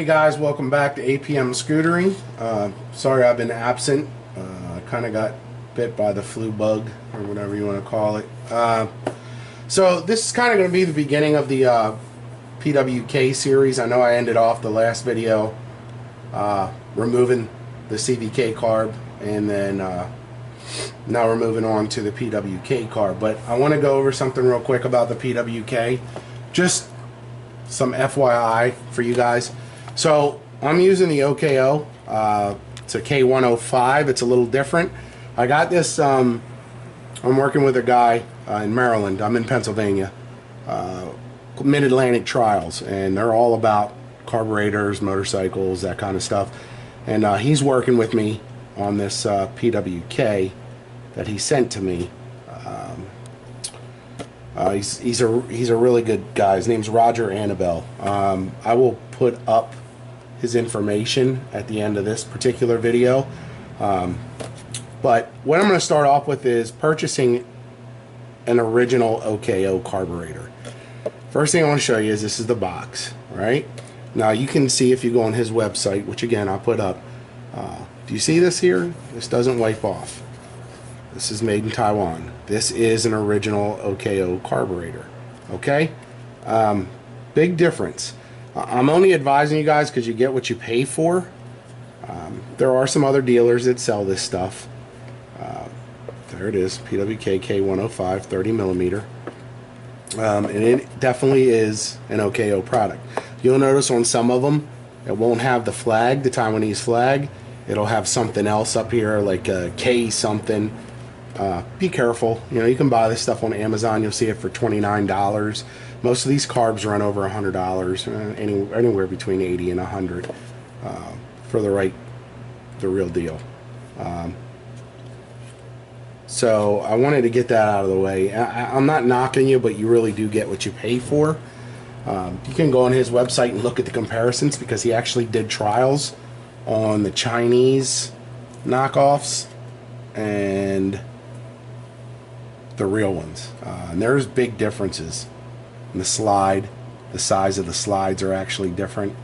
guys, welcome back to APM Scootering. Sorry I've been absent. I kind of got bit by the flu bug or whatever you want to call it. So this is kind of going to be the beginning of the PWK series. I know I ended off the last video removing the CVK carb, and then now we're moving on to the PWK carb. But I want to go over something real quick about the PWK. Just some FYI for you guys. So I'm using the OKO. It's a K105. It's a little different. I got this. I'm working with a guy in Maryland. I'm in Pennsylvania. Mid-Atlantic Trials, and they're all about carburetors, motorcycles, that kind of stuff. And he's working with me on this PWK that he sent to me. He's a really good guy. His name's Roger Annabelle. I will put up his information at the end of this particular video. But what I'm going to start off with is purchasing an original OKO carburetor. First thing I want to show you is this is the box, right? Now you can see if you go on his website, which again I'll put up. Do you see this here? This doesn't wipe off. This is made in Taiwan. This is an original OKO carburetor. Okay? Big difference. I'm only advising you guys because you get what you pay for. There are some other dealers that sell this stuff. There it is, PWK K105 30 millimeter. And it definitely is an OKO product. You'll notice on some of them it won't have the flag, the Taiwanese flag. It'll have something else up here like a K something. Be careful. You know, you can buy this stuff on Amazon. You'll see it for $29. Most of these carbs run over $100, anywhere between 80 and 100 for the real deal. So I wanted to get that out of the way. I'm not knocking you, but you really do get what you pay for. You can go on his website and look at the comparisons, because he actually did trials on the Chinese knockoffs and the real ones. And there's big differences in the slide. The size of the slides are actually different.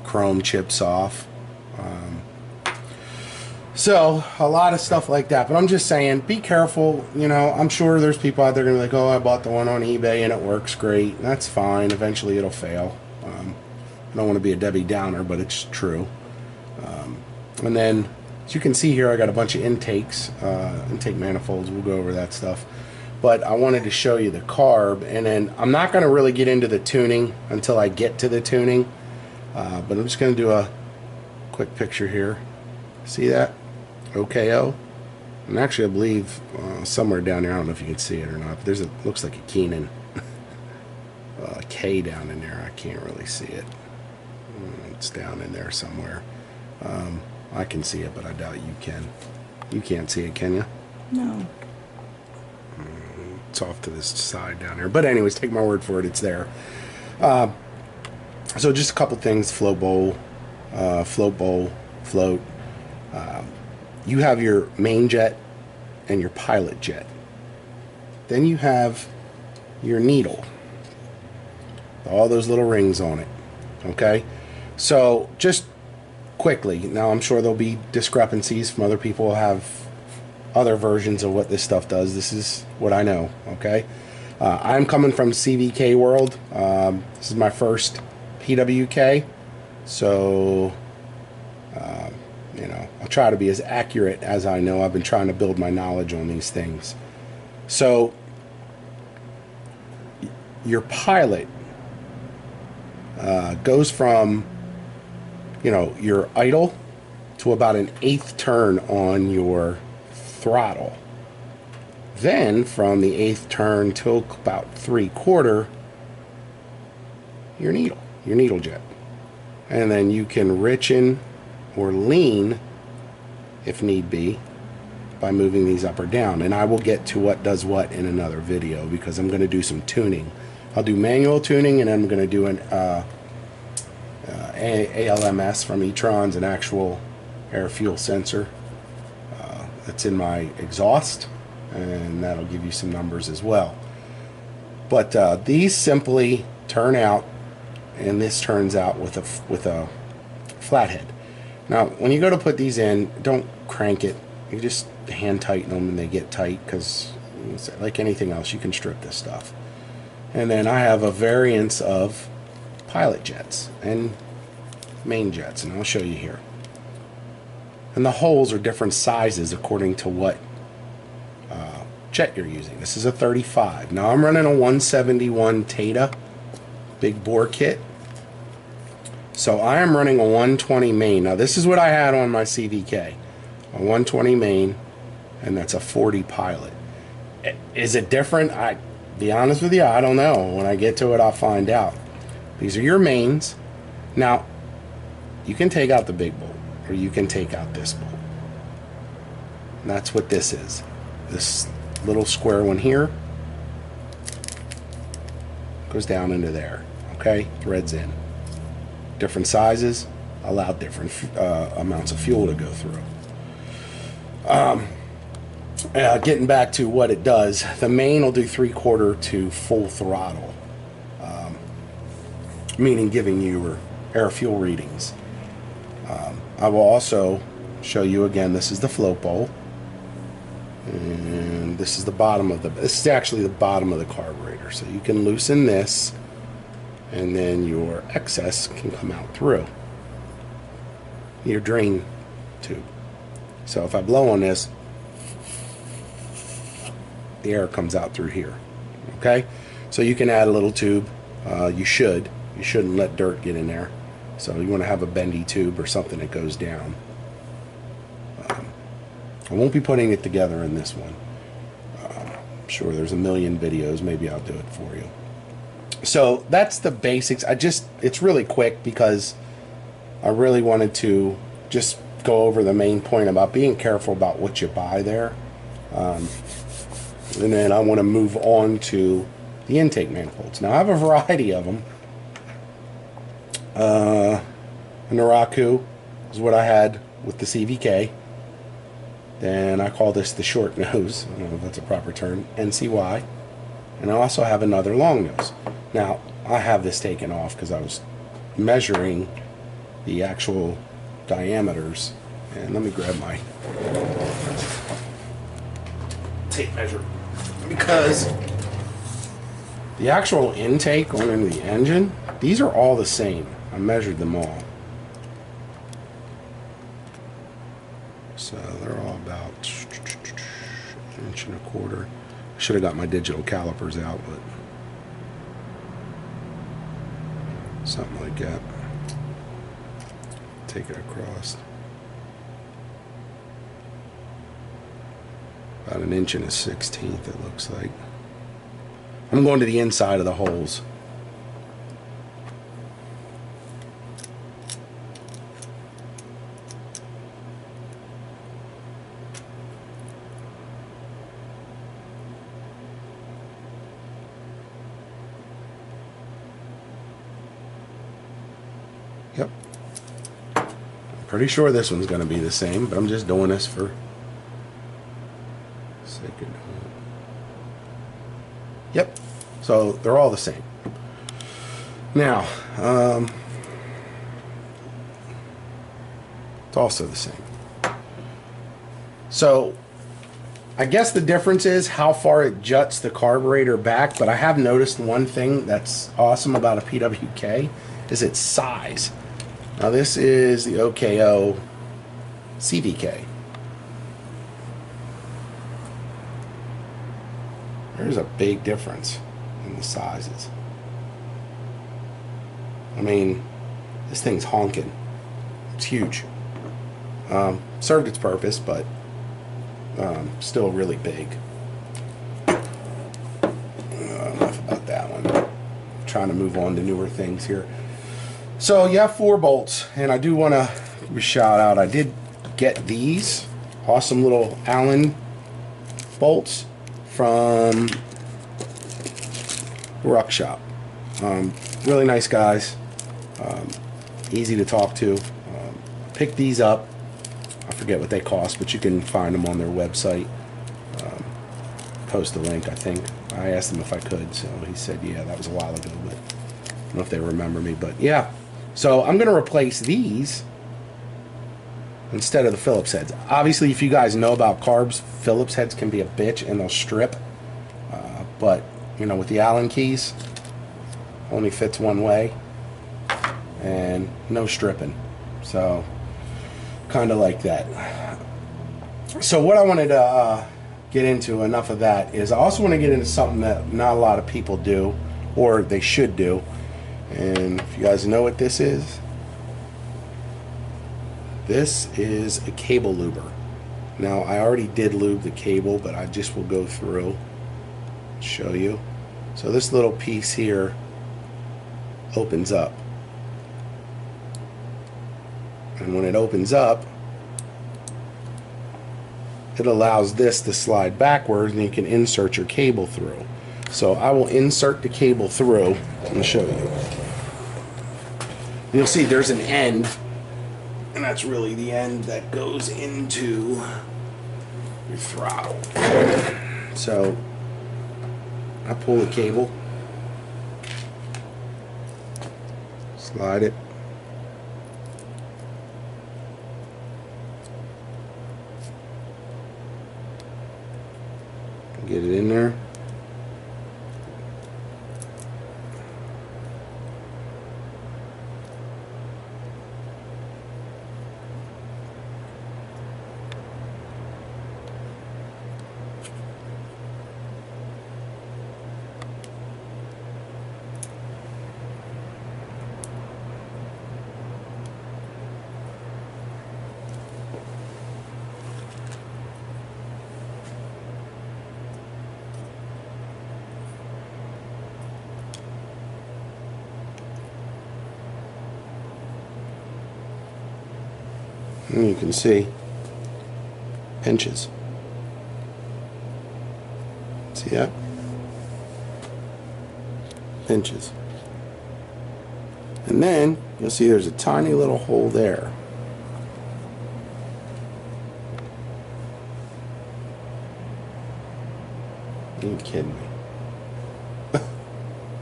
Chrome chips off. So a lot of stuff like that. But I'm just saying, be careful. You know, I'm sure there's people out there gonna be like, oh, I bought the one on eBay and it works great. That's fine. Eventually it'll fail. I don't want to be a Debbie Downer, but it's true. And then, as you can see here, I got a bunch of intakes, intake manifolds. We'll go over that stuff. But I wanted to show you the carb, and then I'm not going to really get into the tuning until I get to the tuning. But I'm just going to do a quick picture here. See that? OKO. And actually, I believe somewhere down there, I don't know if you can see it or not, but there's looks like a Keenan K down in there. I can't really see it. It's down in there somewhere. I can see it, but I doubt you can. You can't see it, can you? No. It's off to this side down there. But anyways, take my word for it, it's there. So just a couple things. Float bowl, float. You have your main jet and your pilot jet. Then you have your needle. All those little rings on it. Okay? So just quickly, now I'm sure there'll be discrepancies from other people who have other versions of what this stuff does. This is what I know. Okay? I'm coming from CVK world. This is my first PWK. So you know, I'll try to be as accurate as I know. I've been trying to build my knowledge on these things. So your pilot goes from, you know, your idle to about an 1/8 turn on your throttle. Then from the 1/8 turn till about 3/4, your needle jet. And then you can richen or lean, if need be, by moving these up or down. And I will get to what does what in another video, because I'm going to do some tuning. I'll do manual tuning, and I'm going to do an ALMS from e-trons, an actual air fuel sensor that's in my exhaust, and that'll give you some numbers as well. But these simply turn out, and this turns out with a flathead. Now, when you go to put these in, don't crank it. You just hand tighten them and they get tight, because like anything else, you can strip this stuff. And then I have a variance of pilot jets and main jets, and I'll show you here. And the holes are different sizes according to what jet you're using. This is a 35. Now I'm running a 171 Tata big bore kit. So I am running a 120 main. Now this is what I had on my CVK. A 120 main, and that's a 40 pilot. Is it different? I be honest with you, I don't know. When I get to it, I'll find out. These are your mains. Now, you can take out the big bolt, or you can take out this bolt. And that's what this is. This little square one here goes down into there. Okay, threads in. Different sizes allow different amounts of fuel to go through. Getting back to what it does, the main will do 3/4 to full throttle, meaning giving you air fuel readings. I will also show you again, this is the float bowl, and this is the bottom of this is actually the bottom of the carburetor. So you can loosen this, and then your excess can come out through your drain tube. So if I blow on this, the air comes out through here. Okay, so you can add a little tube. You shouldn't let dirt get in there, so you want to have a bendy tube or something that goes down. I won't be putting it together in this one. I'm sure there's a million videos, maybe I'll do it for you. So that's the basics. It's really quick because I really wanted to just go over the main point about being careful about what you buy there. And then I want to move on to the intake manifolds. Now I have a variety of them. A Naraku is what I had with the CVK. Then I call this the short nose. I don't know if that's a proper term. NCY. And I also have another long nose. Now I have this taken off because I was measuring the actual diameters. And let me grab my tape measure, because the actual intake going into the engine, these are all the same. I measured them all. So they're all about 1.25 inches. I should have got my digital calipers out, but something like that. Take it across. About 1 1/16 inches, it looks like. I'm going to the inside of the holes. Yep. I'm pretty sure this one's going to be the same, but I'm just doing this for sake of doing it. Yep. So they're all the same. Now, it's also the same. So I guess the difference is how far it juts the carburetor back, but I have noticed one thing that's awesome about a PWK is its size. Now this is the OKO CVK. There's a big difference in the sizes. I mean, this thing's honking. It's huge. Served its purpose, but still really big. Enough about that one. I'm trying to move on to newer things here. So you have 4 bolts, and I do want to give a shout out. I did get these awesome little Allen bolts from the Ruck Shop. Really nice guys, easy to talk to. Pick these up. I forget what they cost, but you can find them on their website. Post a link, I think. I asked him if I could, so he said yeah. That was a while ago, but I don't know if they remember me, but yeah. So I'm going to replace these instead of the Phillips heads. Obviously, if you guys know about carbs, Phillips heads can be a bitch and they'll strip. But, you know, with the Allen keys, only fits one way and no stripping. So, kind of like that. So what I wanted to get into, enough of that, is I also want to get into something that not a lot of people do, or they should do. And if you guys know what this is a cable luber. Now, I already did lube the cable, but I just will go through and show you. So this little piece here opens up. And when it opens up, it allows this to slide backwards and you can insert your cable through. So I will insert the cable through and show you. You'll see there's an end, and that's really the end that goes into your throttle. So I pull the cable, slide it, get it in there. And you can see pinches. See that? Pinches. And then you'll see there's a tiny little hole there. Are you kidding me?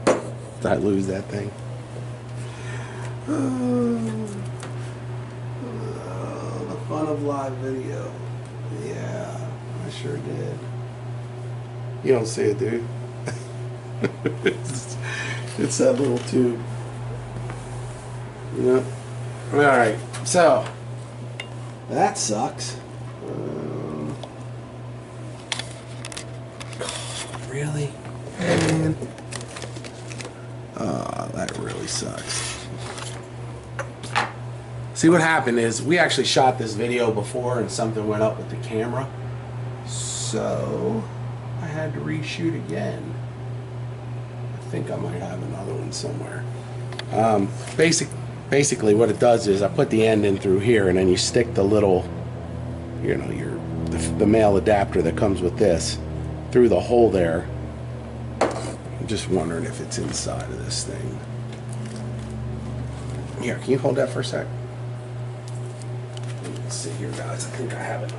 Did I lose that thing? Fun of live video. Yeah, I sure did. You don't see it, dude. It's that little tube. You know? Alright, so that sucks. Really? Man. Oh, that really sucks. See, what happened is we actually shot this video before and something went up with the camera, so I had to reshoot again. I think I might have another one somewhere. Basically what it does is I put the end in through here, and then you stick the little, you know, the male adapter that comes with this through the hole there. I'm just wondering if it's inside of this thing. Here, can you hold that for a sec? Let's see here, guys. I think I have it.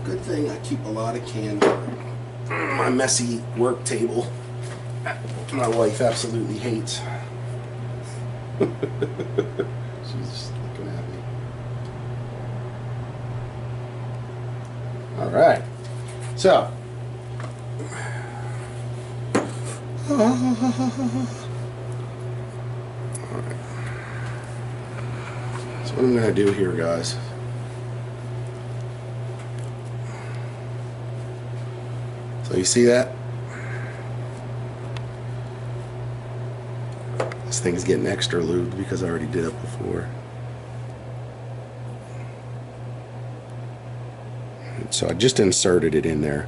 Good thing I keep a lot of cans on my messy work table. My wife absolutely hates. She's just looking at me. All right. So. Alright. So what I'm going to do here, guys, so you see that? This thing's getting extra lubed because I already did it before. So I just inserted it in there.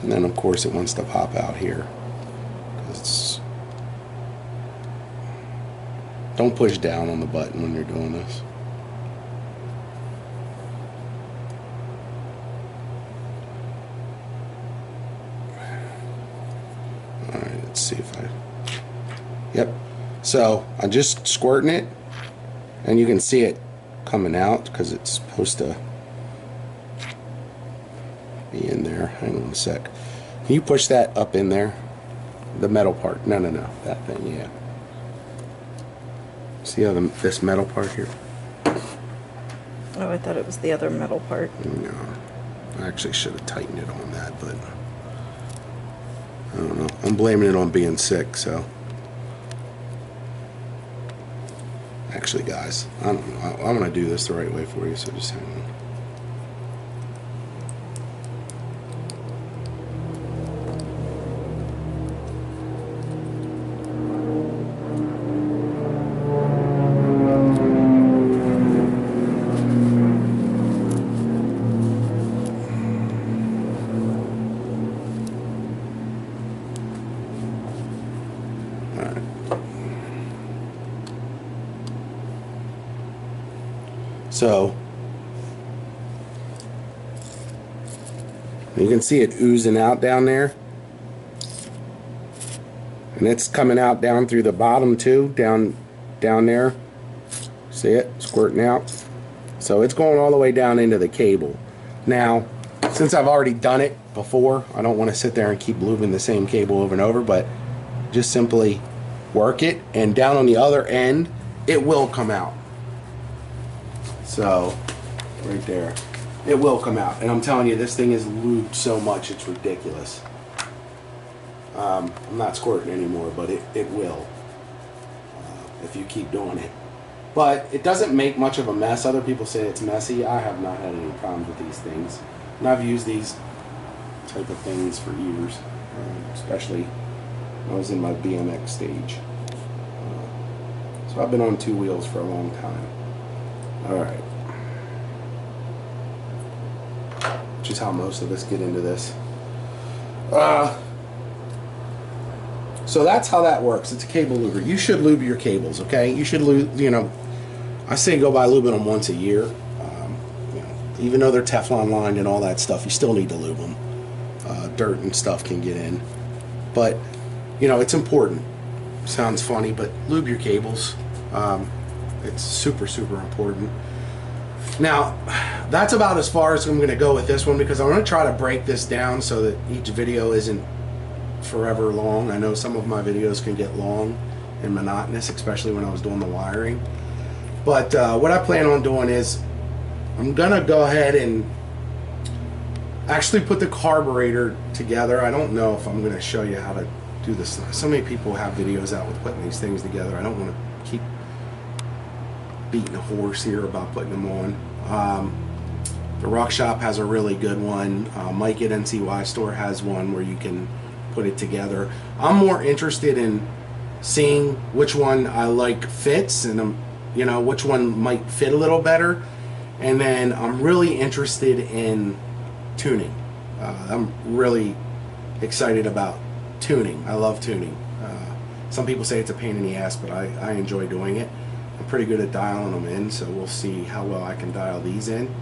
And then of course it wants to pop out here. Don't push down on the button when you're doing this. Alright, let's see if I... Yep. So I'm just squirting it, and you can see it coming out because it's supposed to be in there. Hang on a sec. Can you push that up in there? The metal part. No, that thing, yeah. See how this metal part here? Oh, I thought it was the other metal part. No. I actually should have tightened it on that, but I don't know. I'm blaming it on being sick, so. Actually, guys, I don't know. I'm going to do this the right way for you, so just hang on. So you can see it oozing out down there, and it's coming out down through the bottom too, down there. See it squirting out? So it's going all the way down into the cable. Now, since I've already done it before, I don't want to sit there and keep lubing the same cable over and over, but just simply work it, and down on the other end it will come out. So, right there, it will come out. And I'm telling you, this thing is lubed so much, it's ridiculous. I'm not squirting anymore, but it will, if you keep doing it. But it doesn't make much of a mess. Other people say it's messy. I have not had any problems with these things. And I've used these type of things for years, especially when I was in my BMX stage. So I've been on 2 wheels for a long time. Alright. Which is how most of us get into this. So that's how that works. It's a cable luber. You should lube your cables, okay? You should lube, you know, I say go by lubing them once a year. You know, even though they're Teflon lined and all that stuff, you still need to lube them. Dirt and stuff can get in. But, you know, it's important. Sounds funny, but lube your cables. It's super, super important. Now, that's about as far as I'm going to go with this one, because I'm going to try to break this down so that each video isn't forever long. I know some of my videos can get long and monotonous, especially when I was doing the wiring. But what I plan on doing is I'm going to go ahead and actually put the carburetor together. I don't know if I'm going to show you how to do this. So many people have videos out with putting these things together. I don't want to keep beating a horse here about putting them on. The Rock Shop has a really good one. Mike at NCY Store has one where you can put it together. I'm more interested in seeing which one I like fits, and you know, which one might fit a little better. And then I'm really interested in tuning. I'm really excited about tuning. I love tuning. Some people say it's a pain in the ass, but I enjoy doing it. I'm pretty good at dialing them in, so we'll see how well I can dial these in.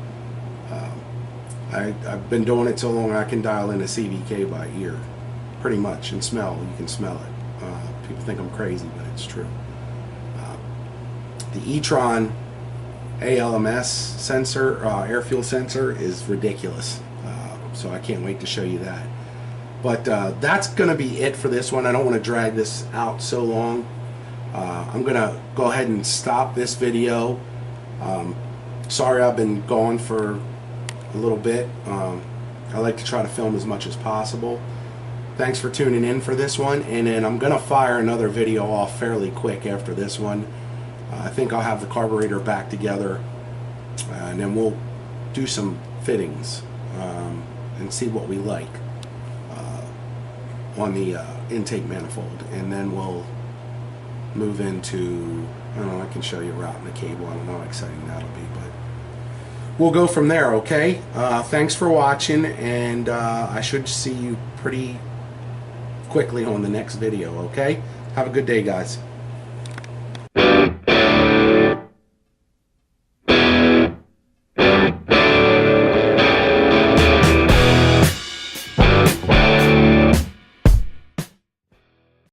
I've been doing it so long I can dial in a CVK by ear, pretty much, and smell. You can smell it. People think I'm crazy, but it's true. The e-tron ALMS sensor, air fuel sensor, is ridiculous. So I can't wait to show you that. But that's going to be it for this one. I don't want to drag this out so long. I'm going to go ahead and stop this video. Sorry I've been gone for a little bit. I like to try to film as much as possible. Thanks for tuning in for this one, and then I'm going to fire another video off fairly quick after this one. I think I'll have the carburetor back together, and then we'll do some fittings and see what we like on the intake manifold, and then we'll move into, I don't know, I can show you routing the cable. I don't know how exciting that'll be, but we'll go from there, okay? Thanks for watching, and I should see you pretty quickly on the next video, okay? Have a good day, guys.